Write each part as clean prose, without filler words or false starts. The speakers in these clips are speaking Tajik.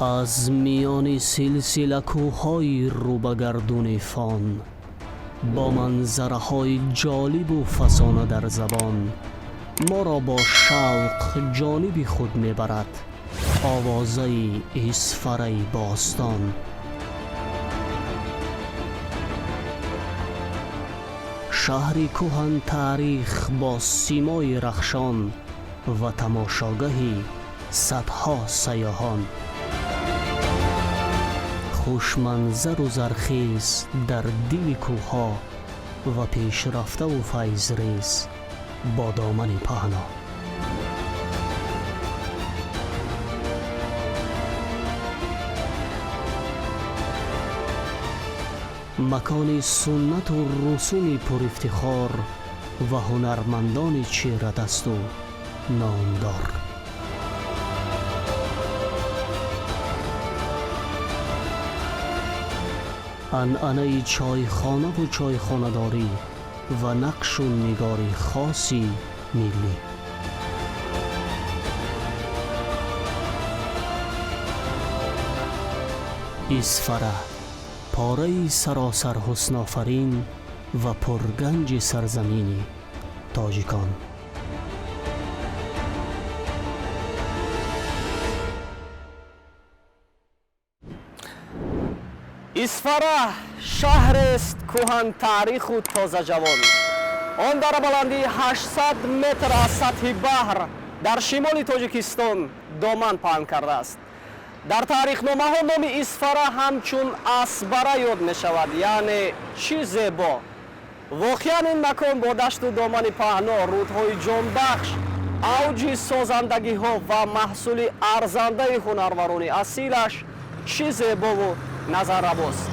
از میان سلسله کوه‌های رو به گردون فان، با منظره‌های جالب و فسانه در زبان، ما را با شوق جانب خود میبرد آوازه اسفره باستان. شهر کهن تاریخ با سیمای رخشان و تماشاگاهی صدها سیاحان، خوش منظر و زرخیز در دل کوها و پیشرفته و فیض‌ریز با دامن پهنا. مکان سنت و رسوم پر افتخار و هنرمندان چیره دست و نامدار. عنعنه چایخانه و چایخانه‌داری و نقش و نگار خاصی ملی. اسفره پاره سراسر حسن آفرین و پرگنج سرزمینی تاجیکان. اسفره شهر است کهن تاریخ و تازه جوان. آن در بلندی 800 متر از سطح بحر در شمال تاجیکستان دامن پهن کرده است. در تاریخنامه ها نام اسفره همچون اسبره یاد می شود، یعنی چی زیبا. واقعا این مکان با دشت و دامن پهنا، رودهای جانبخش، اوج سازندگی ها و محصول ارزنده هنروران اصیلش چی زیبا و نظررباست.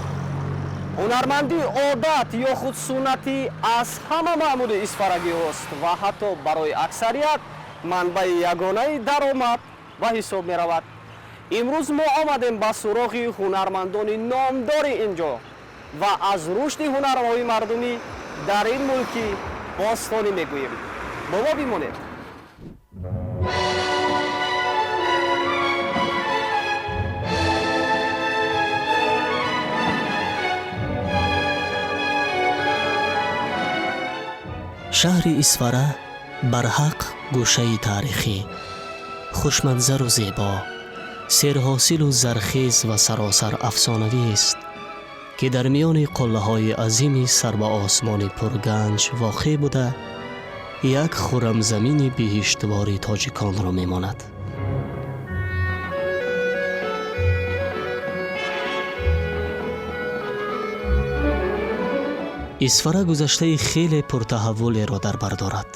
هنرمندی عادت یا خود سنتی از همه معمول اسفرگی است و حتی برای اکثریت منبع یگانه درآمد و حساب می رود. امروز ما آمدیم به سراغ هنرمندان نامدار اینجا و از رشد هنرهای مردمی در این ملک باستانی میگوییم. با ما بمانید. شهر اسفره برحق گوشه تاریخی، خوشمنظر و زیبا، سرحاصل و زرخیز و سراسر افسانوی است که در میان قله های عظیم سر به آسمان پرگنج واقع بوده یک خرم زمین بهشتوار تاجیکان را میماند. اسفره گذشته خیلی پرتحول را در بر دارد.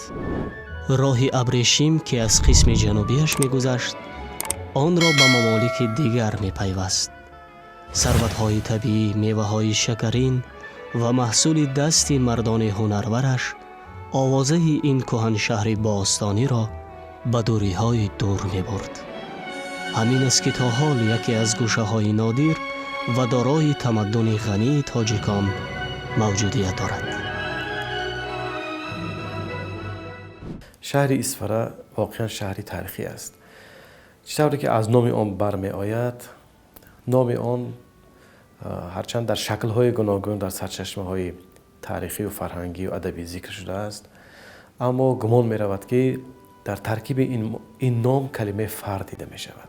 راه ابریشم که از قسم جنوبیش میگذشت آن را به ممالک دیگر میپیوست. ثروت‌های طبیعی، میوه‌های شکرین و محصول دست مردان هنرورش آوازه این کهن شهر باستانی را به دوری‌های دور میبرد. همین است که تا حال یکی از گوشه‌های نادر و دارای تمدن غنی تاجیکان موجودیت دارد. شهر اسفره واقعا شهری تاریخی است. چطوری که از نام آن برمی آید، نام آن هرچند در شکل‌های گوناگون در سرچشمه‌های تاریخی و فرهنگی و ادبی ذکر شده است، اما گمان می رود که در ترکیب این نام کلمه فر دیده می شود.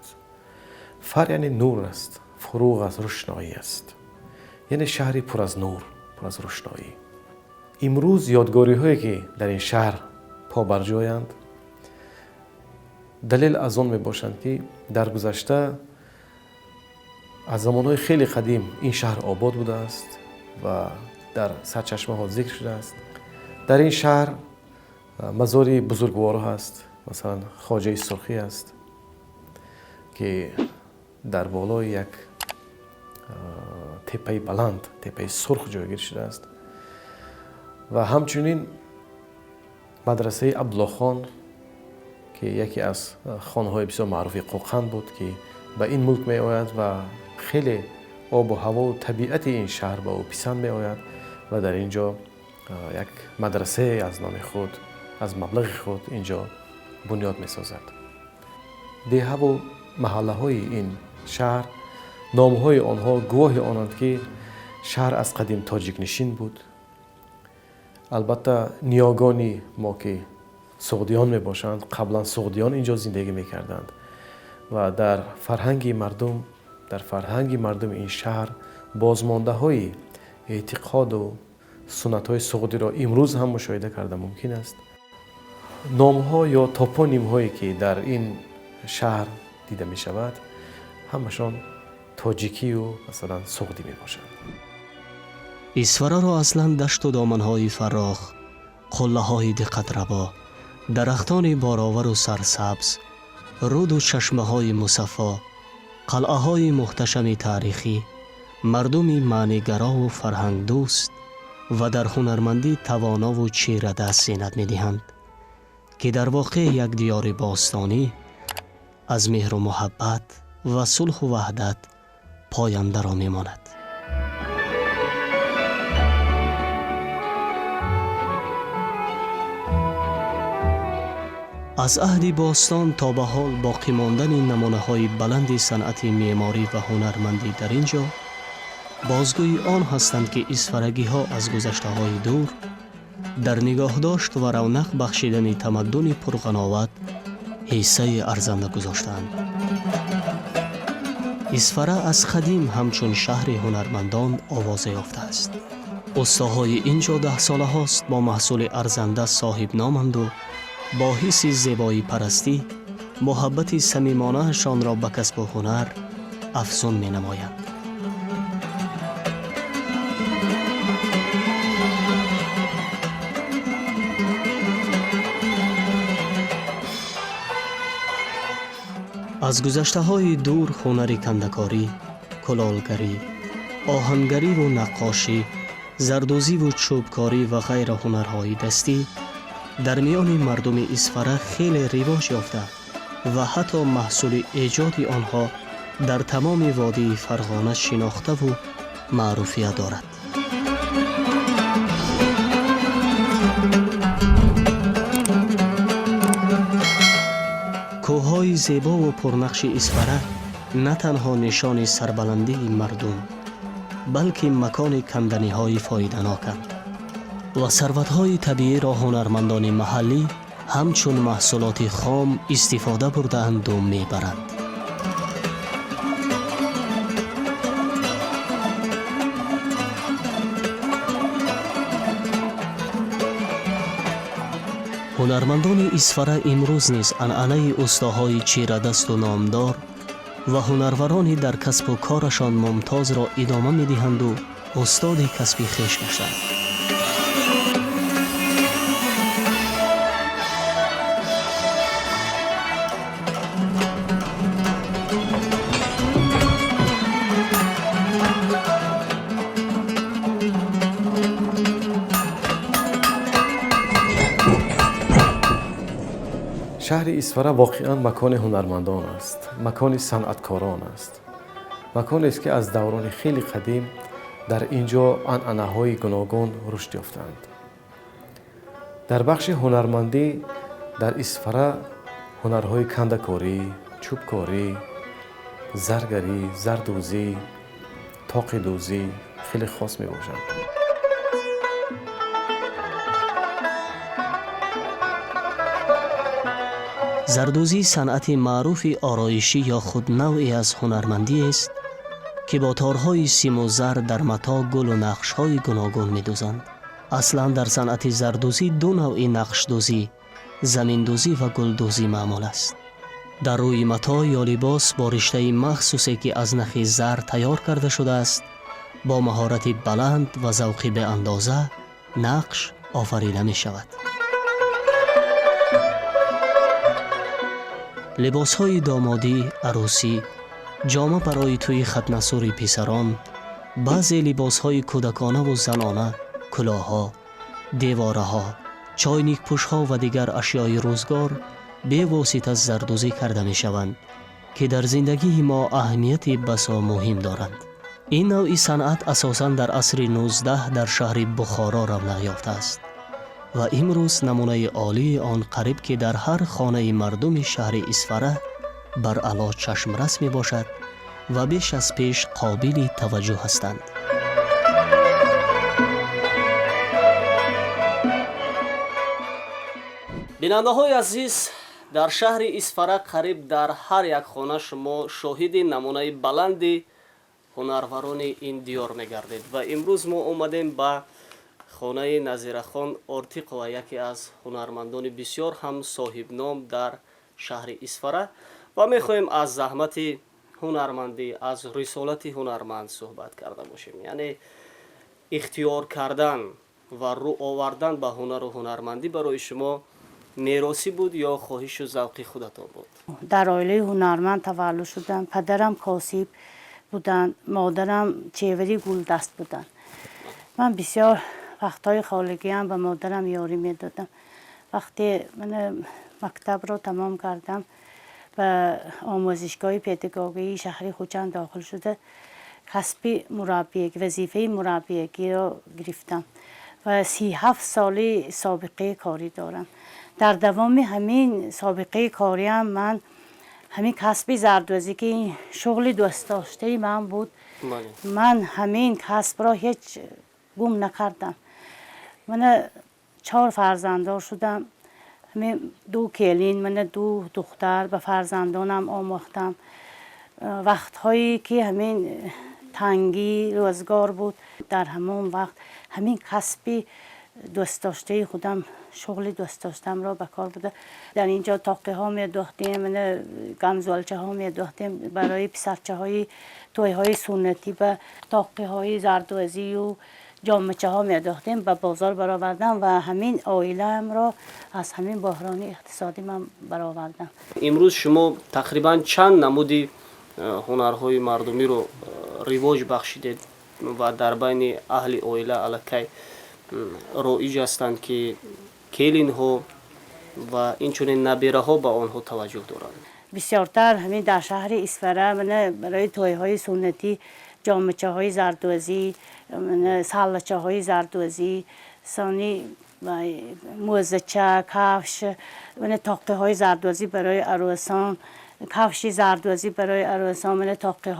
فر یعنی نور است، فروغ از روشنایی است، یعنی شهری پر از نور، پر از روشنایی. امروز یادگاری هایی که در این شهر پا برجایند دلیل از آن می باشند که در گذشته از زمانهای خیلی قدیم این شهر آباد بوده است و در سرچشمه ها ذکر شده است. در این شهر مزار بزرگوار هست، مثلا خواجه سرخی است که در بالای یک تپه بلند، تپه سرخ جایگیر شده است و همچنین مدرسه عبدالله خان که یکی از خانه‌های بسیار معروف قوقند بود که به این ملک می آید و خیلی آب و هوا و طبیعت این شهر به او پسند می آید و در اینجا یک مدرسه از نام خود، از مبلغ خود اینجا بنیاد می سازد. دیه و محله های این شهر نامهای آنها گواه آنند که شهر از قدیم تاجیک نشین بود. البته نیاگانی ما که سعودیان می باشند، قبلا سعودیان اینجا زندگی می کردند و در فرهنگ مردم این شهر بازمانده های اعتقاد و سنت های سعودی را امروز هم مشاهده کرده ممکن است. نام ها یا توپونیم هایی که در این شهر دیده می شود همشان تاجیکی و مثلا سعودی می باشند. ایسفره را اصلا دشت و دامنهای فراخ، قله های دقت ربا، درختان بارآور و سرسبز، رود و چشمه های مصفا، قلعه های محتشم تاریخی، مردمی معنیگرا و فرهنگ دوست و در هنرمندی توانا و چیره دست زینت می دهند که در واقع یک دیار باستانی از مهر و محبت و صلح و وحدت پاینده را می ماند. از عهد باستان تا به حال باقی ماندن نمونه های بلند صنعت معماری و هنرمندی در اینجا بازگوی آن هستند که ایسفرگی ها از گذشته های دور در نگاهداشت و رونق بخشیدن تمدن پرقناوت حصه ارزنده گذاشتند. ایسفره از قدیم همچون شهر هنرمندان آواز یافته است. استاهای اینجا 10 ساله هاست با محصول ارزنده صاحب نامند و با حس زیبایی پرستی محبت صمیمانه شان را به کسب و هنر افزون می نمایند. از گذشته های دور هنر کندکاری، کلالگری، آهنگری و نقاشی، زردوزی و چوبکاری و غیر هنرهای دستی در میان مردم ایسفره خیلی رواج یافته و حتی محصول ایجاد آنها در تمام وادی فرغانه شناخته و معروفیت دارد. کوههای زیبا و پرنقش ایسفره نه تنها نشان سربلندی مردم بلکه مکان کندنی های فایده‌ناکند و ثروت‌های طبیعی را هنرمندان محلی همچون محصولات خام استفاده برده‌اند و می‌برند. هنرمندان ایسفره امروز نیز عنعنه استاهای چیره دست و نامدار و هنرورانی در کسب و کارشان ممتاز را ادامه می‌دهند و استاد کسبی خویش گشتند. شهر ایسفره واقعا مکان هنرمندان است، مکان صنعتکاران است. مکانی است که از دوران خیلی قدیم در اینجا عنعنه‌های گوناگون رشد یافتند. در بخش هنرمندی در ایسفره هنرهای کندکاری، چوبکاری، زرگری، زردوزی، طاق‌دوزی خیلی خاص می باشند. زردوزی صنعت معروف آرایشی یا خود نوعی از هنرمندی است که با تارهای سیم و زر در متا گل و نقش‌های گوناگون می‌دوزند. اصلاً در صنعت زردوزی 2 نوع نقش دوزی، زمین دوزی و گل دوزی معمول است. در روی متا یا لباس با رشته مخصوصی که از نخ زر تیار کرده شده است، با مهارت بلند و ذوقی به اندازه نقش آفریده می‌شود. لباس‌های دامادی، عروسی، جامه برای توی ختنه‌سوری پسران، بعضی لباس‌های کودکانه و زنانه، کلاه‌ها، دیواره‌ها، چاینیک پوش‌ها و دیگر اشیای روزگار به واسطه زردوزی کرده می‌شوند که در زندگی ما اهمیت بسا مهم دارند. این نوع صنعت اساساً در عصر 19 در شهر بخارا رونق یافته است و امروز نمونه عالی آن قریب که در هر خانه مردم شهر ایسفره بر علا چشم رس می باشد و بیش از پیش قابل توجه هستند. بیننده های عزیز، در شهر اسفره قریب در هر یک خانه شما شاهد نمونه بلندی هنروران این دیار میگردید و امروز ما اومدیم به خانه نظیرخان آرتیق و یکی از هنرمندان بسیار هم صاحب نام در شهر اسفره و میخواهیم از زحمت هنرمندی، از رسالت هنرمند صحبت کرده باشیم. یعنی اختیار کردن و رو آوردن به هنر و هنرمندی برای شما میراثی بود یا خواهش و ذوق خودتان بود؟ در عائله هنرمند تولد شدم. پدرم کاسب بودن، مادرم چیوری گلدست بودن. من بسیار وقتهای خالگی هم به مادرم یاری میدادم. وقتی من مکتب رو تمام کردم و آموزشگاه پداگوژی شهر خوچند داخل شده، کسب مربیگی، وظیفه مربیگی رو گرفتم و 37 سالی سابقه کاری دارم. در دوام همین سابقه کاری هم من همین کسب زردوزی که شغل دوست داشته من بود، من همین کسب را هیچ گم نکردم. من 4 فرزنددار شدم، همین 2 کلین، من 2 دختر به فرزندانم آموختم. وقتهایی که همین تنگی روزگار بود، در همون وقت همین کسبی دوست داشته خودم، شغل دوست داشتم را به کار بوده. در اینجا تاقه ها می دوختیم، من گمزوالچه ها می دوختیم برای پسرچه های توی های سنتی به تاقه های زردوزی و جامچه ها می دوختیم به بازار برآوردم و همین عائله هم را از همین بحران اقتصادی من برآوردم. امروز شما تقریبا چند نمودی هنرهای مردمی رو رواج بخشیدید و در بین اهل عائله الکی رایج هستند که کلین ها و اینچنین نبیره ها به آنها توجه دارند؟ بسیارتر همین در شهر اسفره من برای توی های سنتی جامچه های زردوزی، سلچه های زردوزی، ثانی موزچه، کفش، من تاقه های زردوزی برای عروسان، کفش زردوزی برای عروسان، من تاقه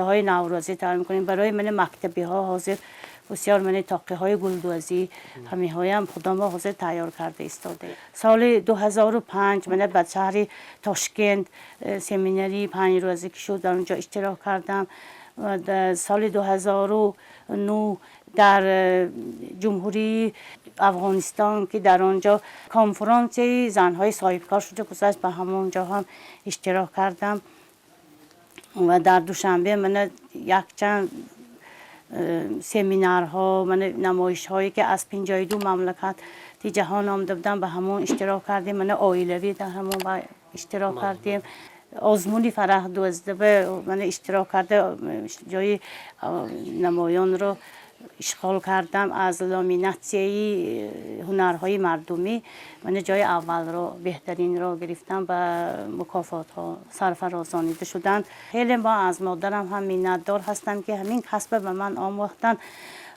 های نوروزی تر میکنیم برای من مکتبی ها حاضر. بسیار من تاقه های گلدوزی همه هایم خدا ما حاضر تیار کرده استاده. سال 2005 من به شهر تاشکند سمینری 5 روزه که شد در اونجا اشتراک کردم. در سال 2009 در جمهوری افغانستان که در آنجا کنفرانس زنهای صاحبکار شده گذشت، به همونجا هم اشتراک کردم و در دوشنبه من یک چند سمینارها، من نمایش هایی که از 52 مملکت تی جهان آمده بودن به همون اشتراک کردیم. من عائلوی در همون اشتراک کردیم. آزمونی فرح دوزده به من اشتراک کرده، جای نمایان رو اشغال کردم از لامیناسیون هنرهای مردمی. من جای اول رو بهترین رو گرفتم و مکافات ها سرفرازانیده شدند. خیلی با از مادرم هم منتدار هستم که همین کسب به من آموختن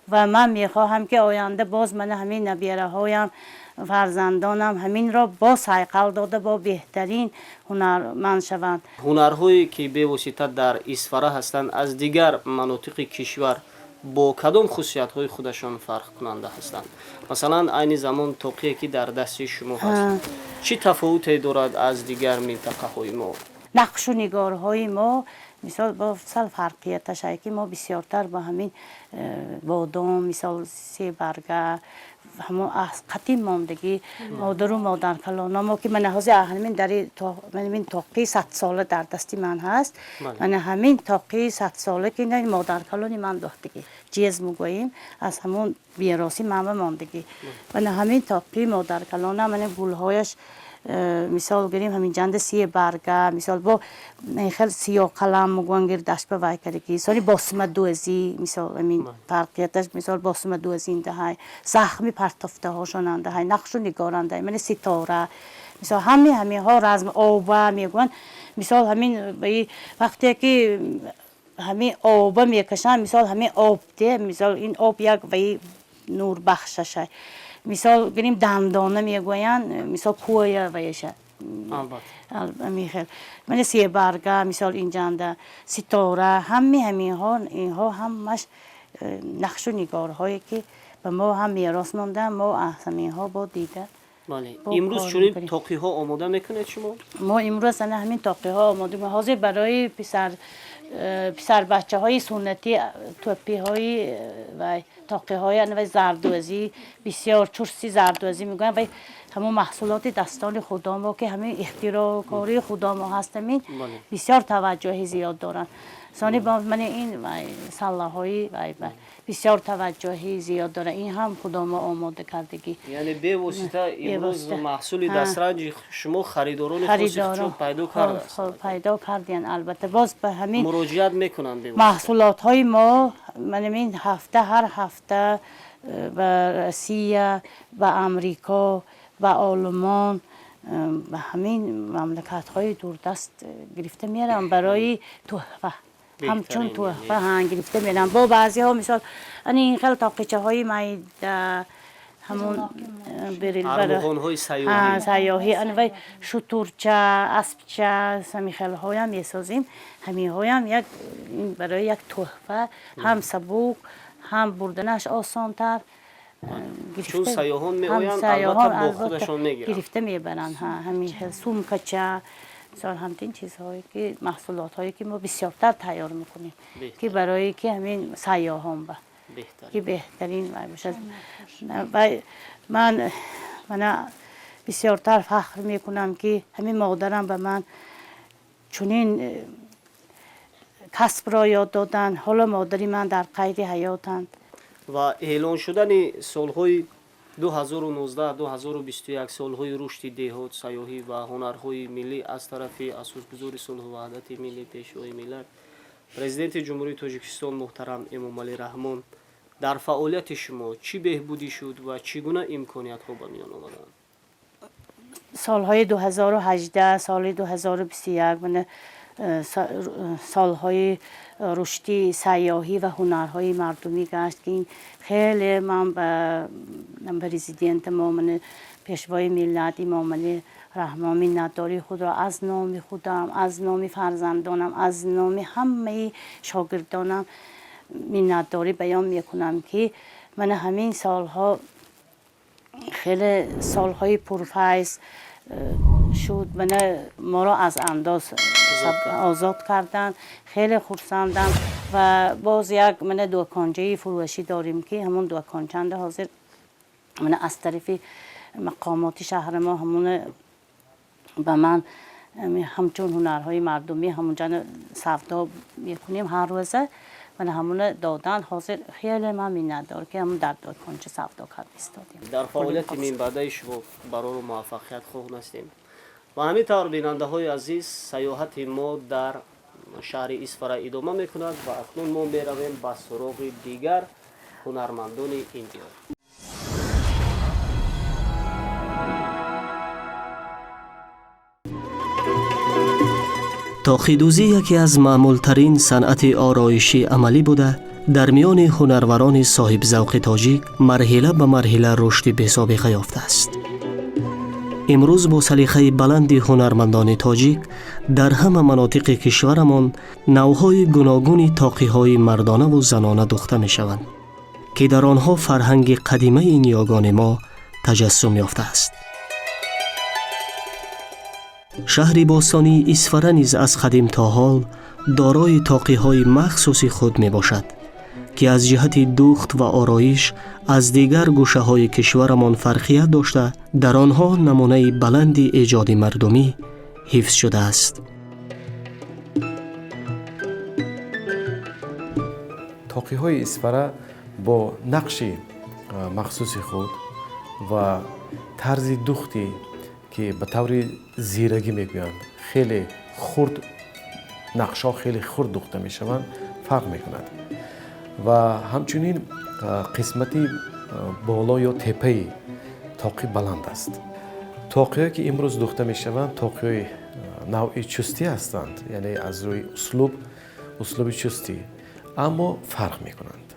و من میخواهم که آینده باز من همین نبیره هایم فرزندانم همین را با سایقل داده با بهترین هنرمند شوند. هنرهایی که به واسطه در اسفره هستند از دیگر مناطق کشور با کدام خصوصیت های خودشان فرق کننده هستند؟ مثلا این زمان تاقیه که در دست شما هست چی تفاوتی دارد از دیگر منطقه های ما؟ نقش و نگارهای ما مثال با سال فرقیتش که ما بسیارتر با همین بادام، مثال 3 برگه همون از قدیم ماندگی مادر و مادر کلانا ما که من حاضر همین در من تاقی 100 ساله در دستی من هست. من همین تاقی 100 ساله که نه مادر کلانی من داشتگی جیز میگوییم از همون بیراسی من ماندگی. من همین تاقی مادر کلانا من گلهایش مثال گریم همین جند 3 برگه مثال با خیلی سیاه قلم مگوان گردش به وای کردگی سالی باسم دوزی مثال همین فرقیتش مثال باسم دوزی اینده های زخمی پرتافته هاشون انده های نقش و نگارنده من ستاره مثال همین ها رزم آبه میگوان مثال همین وقتی که همین آبه میکشن مثال همین آب ده مثال این آب یک وی نور بخششه مثال گریم دندانه میگوین مثال کوه ویشه میخل من سی برگه مثال اینجا ستاره اینها همش نقش و نگارهایی که به ما هم میراث مونده ما همین ها با دیده بله با امروز کار چونین می‌کنیم. تاقی ها آماده میکنید شما؟ ما امروز همین تاقی ها آماده ما حاضر برای پسر بچه های سنتی توپی های و تاقی های و زردوزی بسیار چرسی زردوزی میگن و همون محصولات دستان خدا ما که همین اختراع کاری خدا ما هست همین بسیار توجه زیاد دارن ثانی با من این سلاح های بسیار توجه زیاد داره این هم خدا ما آماده کردگی یعنی به واسطه امروز محصول دسترنج شما خریداران خاصی پیدا کرده پیدا کردین البته باز به همین مراجعت میکنن به محصولات های ما من این هر هفته به روسیه و امریکا و آلمان و همین مملکت های دوردست گرفته میرم برای تحفه همچون تحفه گرفته میرم با بعضی ها مثال این خیلی تاقیچه های مایده همون ارمغان های سیاهی انواع شترچه اسبچه سمیخل های هم میسازیم همین های هم یک برای یک تحفه هم سبوک هم بردنش آسانتر چون سیاهان میآیند البته با خودشان میگیرن گرفته میبرن همین سومکچه مثلا همین چیزهایی که محصولات هایی که ما بسیارتر تیار میکنیم که برای که همین سیاهان که بهترین باشه و من بسیارتر فخر میکنم که همین مادرم به من چنین کسب را یاد دادن حالا مادری من در قید حیاتند و اعلان شدن سالهای 2019 2021 سالهای رشد دهات سیاحی و هنرهای ملی از طرف اساسگذار صلح و وحدت ملی پیشوای ملت پرزیدنت جمهوری تاجیکستان محترم امامعلی رحمان در فعالیت شما چی بهبودی شد و چگونه امکانیت ها به میان آمدند؟ سالهای 2018 سال 2021 من سالهای رشدی سیاحی و هنرهای مردمی گشت که این خیلی من به پرزیدنت ما من پیشوای ملت امامعلی رحمان منتداری خود را از نام خودم از نام فرزندانم از نام همه شاگردانم منتداری بیان میکنم که من همین سالها خیلی سالهای پرفیض شد من ما را از انداز آزاد کردن خیلی خرسندم و باز یک من دکانچه فروشی داریم که همون دکانچه حاضر من از طرف مقامات شهر ما همون به من همچون هنرهای مردمی همونجا سودا میکنیم هر روزه من همون دادن حاضر خیلی من میندار که همون در دکانچه سودا کرد استادیم در فعالیت من بعد شما برای موفقیت خواه هستیم و همینطور بیننده های عزیز سیاحت ما در شهر اسفر ادامه میکند و اکنون ما میرویم به سراغ دیگر هنرمندان این دیار. تاقی‌دوزی یکی از معمولترین صنعت آرایشی عملی بوده در میان هنروران صاحب ذوق تاجیک مرحله به مرحله رشد بی‌سابقه یافته است. امروز با سلیقه بلند هنرمندان تاجیک در همه مناطق کشورمان نوعهای گوناگون تاقی‌های مردانه و زنانه دوخته می‌شوند که در آنها فرهنگ قدیمه نیاگان ما تجسم یافته است. شهر باستانی اسفر نیز از قدیم تا حال دارای طاقی‌های مخصوص خود می باشد که از جهت دوخت و آرایش از دیگر گوشه‌های کشورمان فرقیت داشته در آنها نمونه بلند ایجاد مردمی حفظ شده است. طاقی‌های اسفر با نقش مخصوص خود و طرز دوختی که به طور زیرگی میگویند خیلی خرد نقشا خیلی خرد دوخته میشوند فرق میکند و همچنین قسمتی بالا یا تپه طاقی بلند است. طاقی‌هایی که امروز دوخته میشوند طاقی‌های نوعی چستی هستند، یعنی از روی اسلوب چستی، اما فرق میکنند.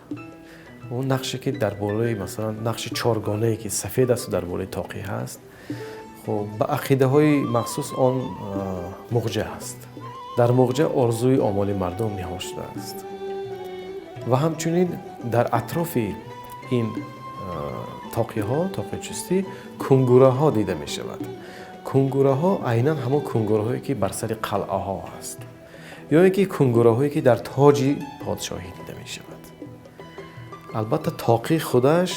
اون نقشی که در بالای مثلا نقش چارگانه‌ای که سفید است در بالای طاقی هست ба ақидаҳои махсус он муғҷа аст. дар муғҷа орзуи омоли мардум ниҳод шудааст ва ҳамчунин дар атрофи ин тоқиҳо, тоқичустӣ кунгураҳо дида мешавад. Кунгураҳо айнан ҳамон кунгураҳое ки бар сари қалъаҳо ҳаст ё ин ки кунгураҳое ки дар тоҷи подшоҳӣ дида мешавад. албатта тоқӣ худаш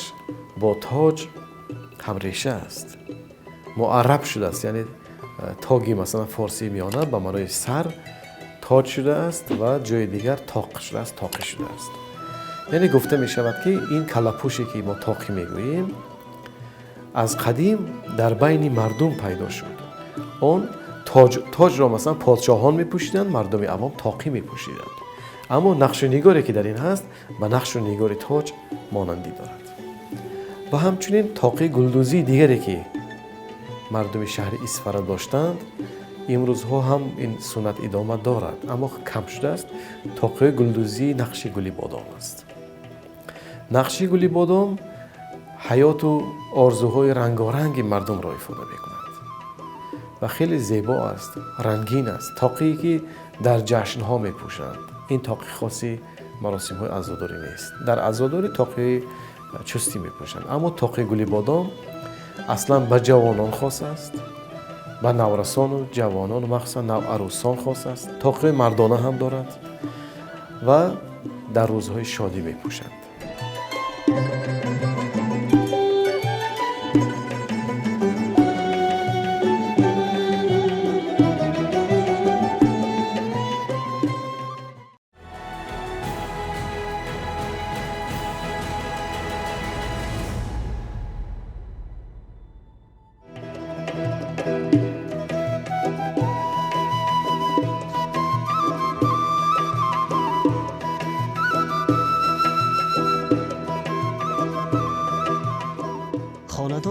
бо тоҷ ҳамреша аст, муарраб шудааст, яъне тоги масалан форсии миёна ба маънои сар тоҷ шудааст ва ҷои дигар тоқ шудааст, тоқӣ шудааст. яъне гуфта мешавад ки ин калапӯше ки мо тоқӣ мегӯем аз қадим дар байни мардум пайдо шуд. он тоҷро масалан подшоҳон мепӯшиданд, мардуми авом тоқӣ мепӯшиданд. аммо нақшу нигоре ки дар ин ҳаст ба нақшу нигори тоҷ монандӣ дорад. ва ҳамчунин тоқии гулдузии дигаре ки мардуми шаҳри Исфара доштанд, имрӯзҳо ҳам ин суннат идома дорад, аммо кам шудааст. тоқии гулдузии нақши гули бодом аст. нақши гули бодом ҳаёту орзуҳои рангоранги мардумро ифода мекунад ва хеле зебо аст, рангин аст. тоқие ки дар ҷашнҳо мепӯшанд. ин тоқи хоси маросимҳои азодорӣ нест. дар азодорӣ тоқии чустӣ мепӯшанд, аммо тоқии гули бодом аслан ба ҷавонон хос аст, ба наврасону ҷавонону махсусан наварӯсон хос аст. тоқии мардона ҳам дорад ва дар рӯзҳои шодӣ мепӯшанд.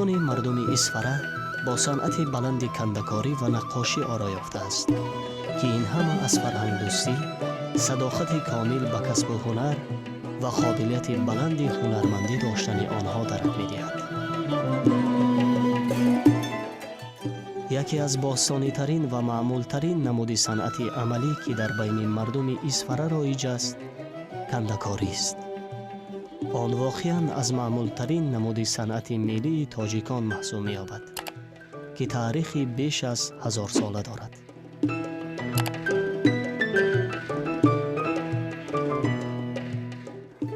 خاندان مردم اسفره با صنعت بلند کندکاری و نقاشی آرا یافته است که این همه از فرهنگدوستی، صداقت کامل به کسب و هنر و قابلیت بلند هنرمندی داشتن آنها درک می‌دهد. یکی از باستانی ترین و معمول ترین نمود صنعت عملی که در بین مردم اسفره رایج است، کندکاری است. آن واقعاً از معمولترین نمود صنعت ملی تاجیکان محسوب می‌یابد که تاریخی بیش از 1000 ساله دارد.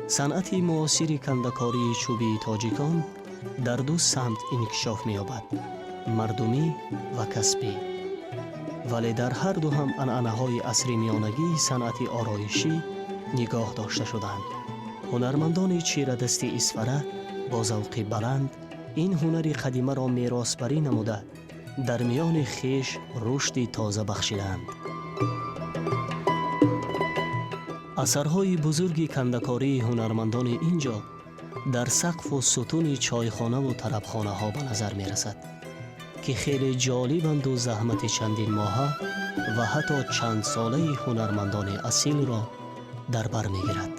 صنعت معاصر کندکاری چوبی تاجیکان در دو سمت انکشاف می‌یابد، مردمی و کسبی. ولی در هر دو هم عنعنه‌های عصری میانگی صنعت آرایشی نگاه داشته شدند. هنرمندان چیره‌دستی اسفره با ذوق بلند این هنر قدیمه را میراث‌بری نموده در میان خویش رشد تازه بخشیدند. اثرهای بزرگ کندکاری هنرمندان اینجا در سقف و ستون چایخانه و طربخانه ها به نظر می رسد که خیلی جالبند و زحمت چندین ماهه و حتی چند ساله هنرمندان اصیل را در بر می گیرد.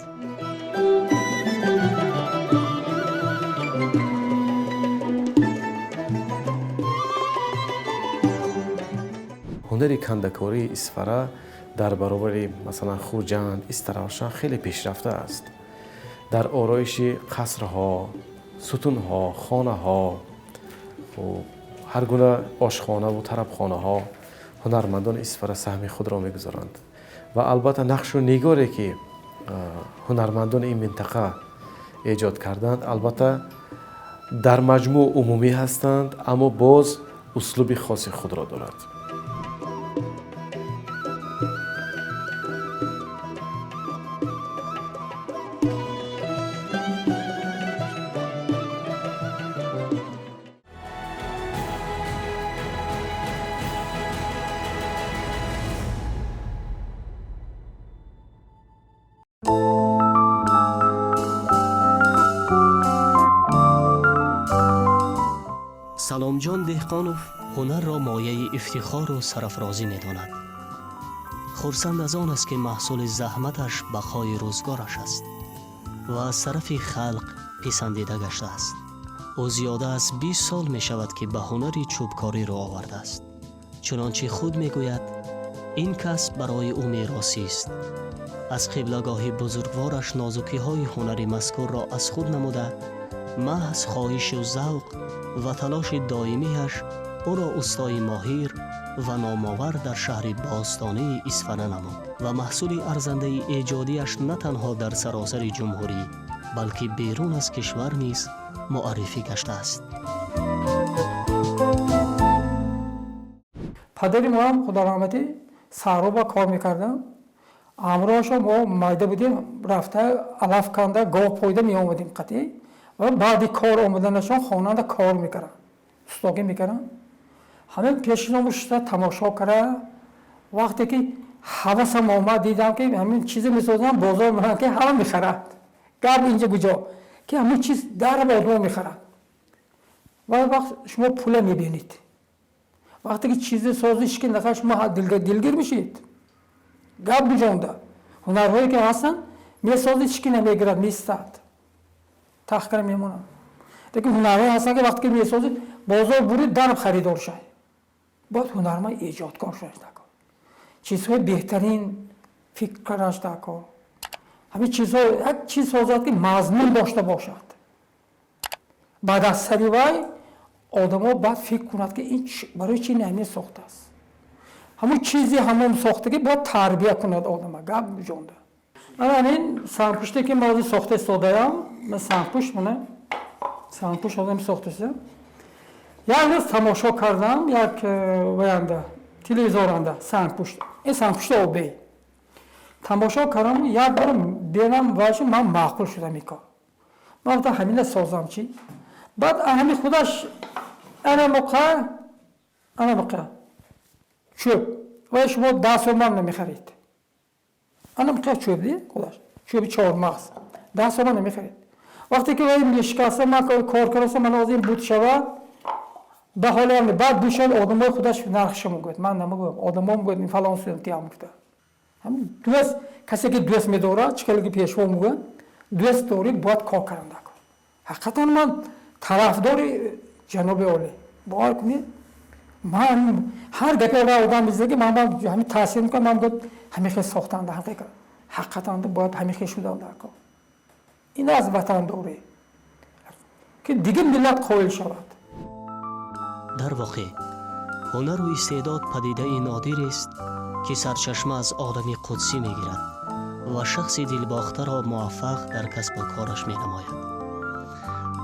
ҳунари кандакории Исфара дар баробари масалан Хурҷанд, Истарошан хеле пешрафта аст. дар ороиши қасрҳо, сутунҳо, хонаҳо, ҳар гуна ошхонаву тарабхонаҳо ҳунармандони Исфара саҳми худро мегузоранд. ва албатта нақшу нигоре ки ҳунармандони ин минтақа эҷод карданд, албатта дар маҷмӯъ умумӣ ҳастанд, аммо боз услуби хоси худро дорад. سلامجان دهقانوف هنر را مایه افتخار و سرافرازی می‌داند. خرسند از آن است که محصول زحمتش بقای روزگارش است و از طرف خلق پسندیده گشته است. او زیاده از 20 سال می شود که به هنر چوبکاری را آورده است. چنانچه خود می گوید این کسب برای او میراثی است. از قبلگاه بزرگوارش نازکی های هنری مذکور را از خود نموده، محض خواهش و ذوق و تلاش دائمیش او را استای ماهر و نامآور در شهر باستانی اصفهان نمود و محصول ارزنده ایجادیش نه تنها در سراسر جمهوری بلکه بیرون از کشور نیز معرفی گشته است. پدری ما هم خدا رحمتی سهرو با کار میکردم. امروز ما مایده بودیم رفته علف کنده گاو پویده می آمدیم قطعی و بعد کار آمدنشان خانه کار میکردن، استاگی میکردن. همین پیشنام شده تماشا کرده. وقتی که حواسم آمد دیدم که همین چیزی میسازم بازار میرن که همه میخرد. گرد اینجا کجا که همین چیز در بازار میخرد. و وقت شما پول میبینید. وقتی که چیز سازش که نخواهش شما دلگیر میشید. گرد بجانده. هنرهایی که هستن میسازش که نمیگرد میستد. تحقیر میمونن. لیکن هنرهایی هستن که وقتی که میسازید بازار برید در خریدار شد. باید هنرمند ایجادکار شد. چیزهای بهترین فکر کردنش دکار. همین چیزها یک چیز سازد که مضمون داشته باشد. بعد از سری وای آدم ها باید فکر کند که این برای چی نمی ساخته است. همون چیزی همون ساخته که باید تربیه کند آدم ها. گپ بجانده. من این سنگپوشتی که ما ساخته ساده‌ام، من سنگپوشت مونه. سنگپوشت آدم ساخته است. یک روز تماشا کردم یک وینده تلویزیونده سنگپوشت. این سنگپوشت آبی. تماشا کردم یک بار بینم واش من معقول شدم این کار. من گفتم همین سازم چی؟ بعد همین خودش انا موقع چوب و شما 10 تومان نمیخرید. انا موقع چوب دی خودش چوب 4 مغز 10 تومان نمیخرید. وقتی که وای میشکاسته من کار کردم من از این بود شود به حال هم بعد دوشان آدمای خودش نقش میگوید. من نمیگم آدما میگوید این فلان سنتی هم گفته. همین دوست کسی که دوست میداره چکلی که پیشوا میگه دوست داری باید کار کردن. حقیقتا من طرفدار جناب عالی باور کنید من هر گپی را آدم میزنه که من همین تاثیر میکنم من بود همیشه ساختن در حقیقتا باید همیشه شدن در کار. این از وطن داره که دیگه ملت قائل شود. در واقع هنر و استعداد پدیده نادر است که سرچشمه از آدمی قدسی میگیرد و شخص دلباخته را موفق در کسب و کارش مینماید.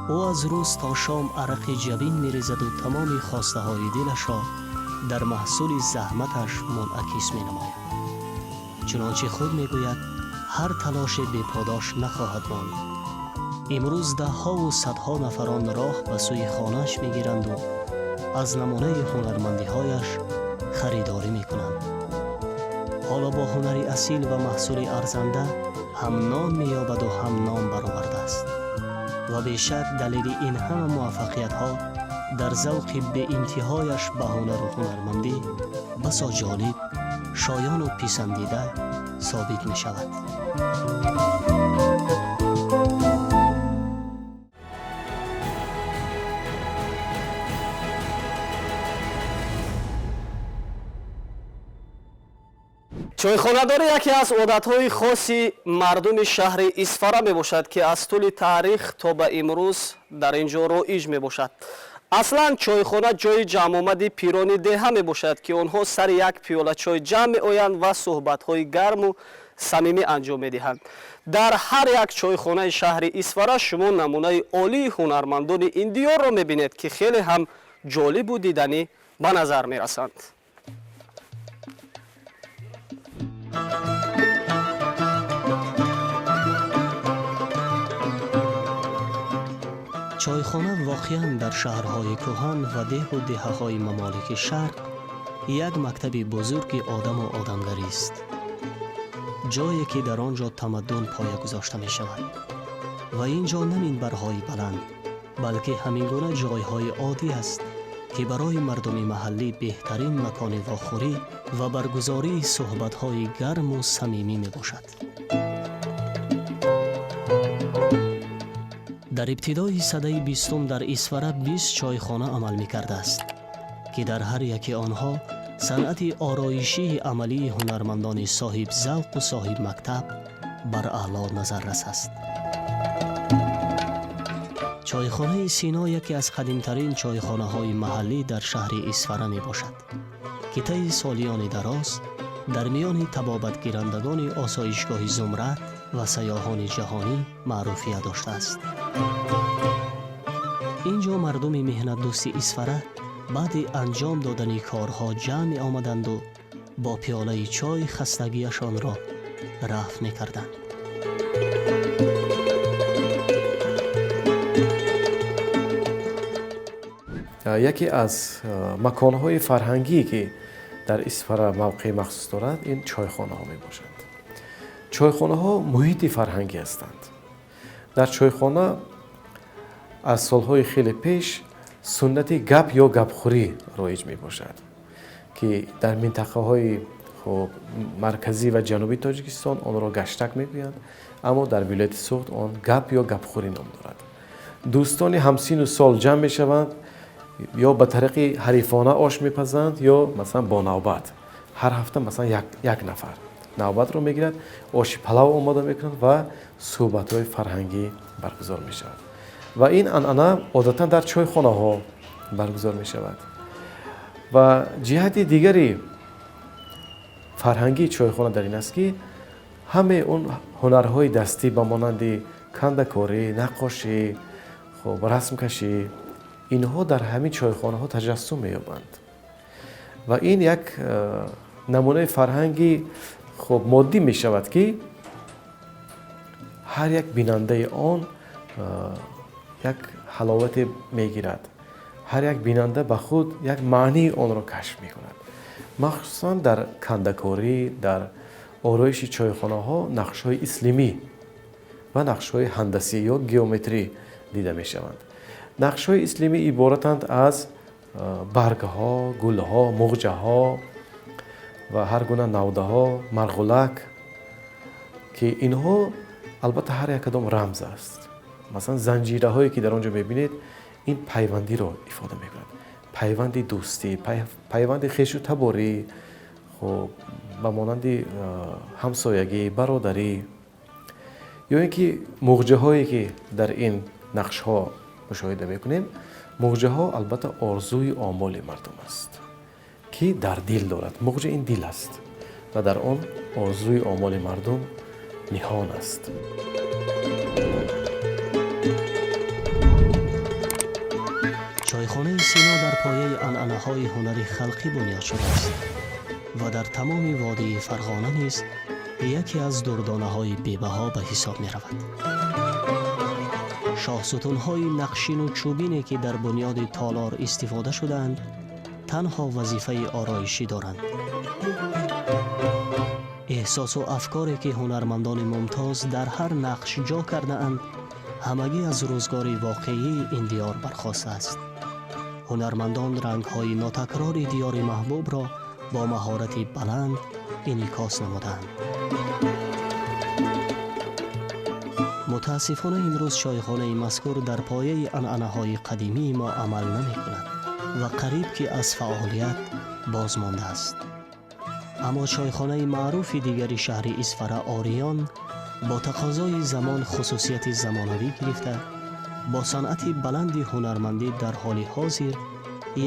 او از روز تا شام عرق جبین میریزد و تمام خواسته های دلش را در محصول زحمتش منعکس مینماید. چنانچه خود میگوید هر تلاش بی‌پاداش نخواهد ماند. امروز ده ها و صدها نفران راه به سوی خانه‌اش میگیرند و از نمونه هنرمندی هایش خریداری میکنند. حالا با هنری اصیل و محصول ارزنده هم نام مییابد و هم نام برآورده است و بیشک دلیل این همه موفقیت ها در ذوق به انتهایش به هنر و هنرمندی بسا جالب، شایان و پسندیده ثابت می شود. چایخانه‌داری یکی از عادت‌های خاصی مردم شهر اصفهان میباشد که از طول تاریخ تا به امروز در اینجا رایج میباشد. اصلا چایخانه جای جمع آمد پیران دهه میباشد که آنها سر یک پیاله چای جمع میآیند و صحبت‌های گرم و صمیمی انجام میدهند. در هر یک چایخانه شهر اصفهان شما نمونه عالی هنرمندان این دیار را میبینید که خیلی هم جالب و دیدنی به نظر میرسند. چایخانه واقعاً در شهرهای کهن و ده و دهه‌های ممالک شرق یک مکتب بزرگ آدم و آدمگری است. جایی که در آنجا تمدن پایه گذاشته می شود و اینجا نه منبرهای بلند بلکه همینگونه جایهای عادی است که برای مردم محلی بهترین مکان واخوری و برگزاری صحبت‌های گرم و صمیمی می باشد. дар ибтидои садаи 20 дар Исфара 20 чойхона амал мекарда аст ки дар ҳар яки онҳо санъати ороишии амалии ҳунармандони соҳиб завқу соҳиб мактаб бар аъло назаррас аст. чойхонаи Сино яке аз қадимтарин чойхонаҳои маҳаллӣ дар шаҳри Исфара мебошад ки таи солиёни дароз дар миёни табобатгирандагони осоишгоҳи Зумрат ва сайёҳони ҷаҳонӣ маъруфият доштааст. ин ҷо мардуми меҳнатдӯсти Исфара баъди анҷом додани корҳо ҷамъ меомаданду бо пиёлаи чой хастагиашонро рафъ мекарданд. яке аз маконҳои фарҳангӣ ки дар Исфара мавқеи махсус дорад, ин чойхонаҳо мебошанд. чойхонаҳо муҳити фарҳангӣ ҳастанд. дар чойхона аз солҳои хеле пеш суннати гап ё гапхӯрӣ роиҷ мебошад ки дар минтақаҳои марказӣ ва ҷануби Тоҷикистон онро гаштак мегӯянд, аммо дар вилояти Суғд он гап ё гапхӯрӣ ном дорад. дӯстони ҳамсину сол ҷамъ мешаванд, ё ба тариқи ҳарифона ош мепазанд ё масалан бо навбат. ҳар ҳафта масалан як нафар навбатро мегирад, оши палав омода мекунанд ва суҳбатҳои фарҳангӣ баргузор мешавад. ва ин анъана одатан дар чойхонаҳо баргузор мешавад. ва ҷиҳати дигари фарҳангии чойхона дар ин аст ки ҳамаи он ҳунарҳои дастӣ ба монанди кандакорӣ, наққошӣ, расмкашӣ, инҳо дар ҳамин чойхонаҳо таҷассум меёбанд. ва ин як намунаи фарҳанги моддӣ мешавад ки ҳар як бинандаи он як ҳаловате мегирад. ҳар як бинанда ба худ як маънии онро кашф мекунад. махсусан дар кандакорӣ, дар ороиши чойхонаҳо нақшҳои ислимӣ ва нақшҳои ҳандасӣ ё геометрӣ дида мешаванд. нақшҳои ислимӣ иборатанд аз баргҳо, гулҳо, муғҷаҳо ва ҳар гуна навдаҳо, марғулак ки инҳо албатта ҳар як кадом рамз аст. масалан занҷираҳое ки дар он ҷо мебинед, ин пайвандиро ифода мекунад. пайванди дӯстӣ, пайванди хешу таборӣ, ба монанди ҳамсоягӣ, бародарӣ, ё ин ки муғҷаҳое ки дар ин нақшҳо мушоҳида мекунем, муғҷаҳо албатта орзуи омоли мардум аст ки дар дил дорад. муғҷа ин дил аст ва дар он орзуи омоли мардум ниҳон аст. чойхонаи Сино дар пояи анъанаҳои ҳунари халқӣ бунёд шудааст ва дар тамоми водии Фарғона низ яке аз дурдонаҳои бебаҳо ба ҳисоб меравад. шоҳсутунҳои нақшину чӯбине ки дар бунёди толор истифода шудаанд, танҳо вазифаи ороишӣ доранд. эҳсосу афкоре ки ҳунармандони мумтоз дар ҳар нақш ҷо кардаанд, ҳамагӣ аз рӯзгори воқеии ин диёр бархостааст. ҳунармандон рангҳои нотакрори диёри маҳбубро бо маҳорати баланд инъикос намуданд. мутаассифона имрӯз чойхонаи мазкур дар пояи анъанаҳои қадимии мо амал намекунад ва қариб ки аз фаъолият боз мондааст. аммо чойхонаи маъруфи дигари шаҳри Исфара Ориён бо тақозои замон хусусияти замонавӣ гирифта, бо санъати баланди ҳунармандӣ дар ҳоли ҳозир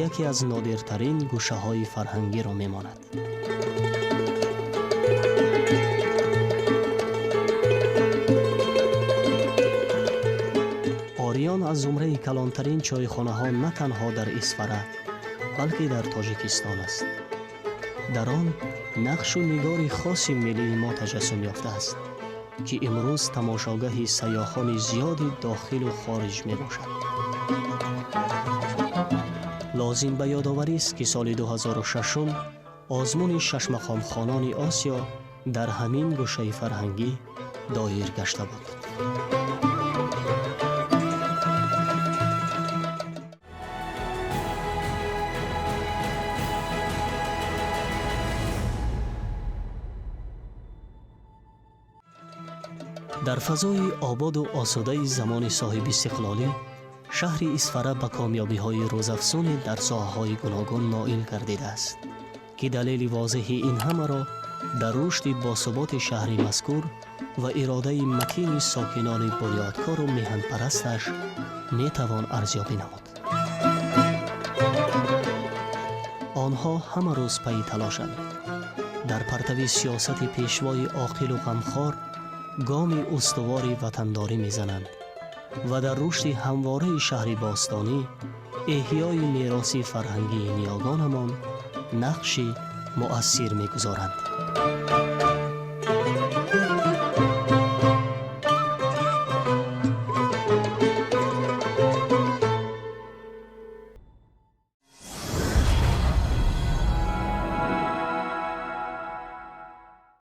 яке аз нодиртарин гӯшаҳои фарҳангиро мемонад. Ориён аз зумраи калонтарин чойхонаҳо на танҳо дар Исфара, балки дар Тоҷикистон аст. дар он нақшу нигори хоси миллии мо таҷассум ёфтааст ки имрӯз тамошогаҳи сайёҳони зиёди дохилу хориҷ мебошад. лозим ба ёдоварист ки соли 2006 озмуни шашмақомхонони Осиё дар ҳамин гӯшаи фарҳангӣ доир гашта буд. در فضای آباد و آسوده زمان صاحب استقلالی، شهر اسفره به کامیابی‌های روزافزون در ساحه‌های گوناگون نائل گردیده است که دلیل واضح این همه را در رشد باثبات شهر مذکور و اراده متین ساکنان بنیادکار و میهن پرستش میتوان ارزیابی نمود. آنها همه روز پی تلاشند، در پرتو سیاست پیشوای عاقل و غمخوار گام استوار وطنداری میزنند و در رشد همواره شهر باستانی احیای میراث فرهنگی نیاگانمان نقش مؤثر میگذارند.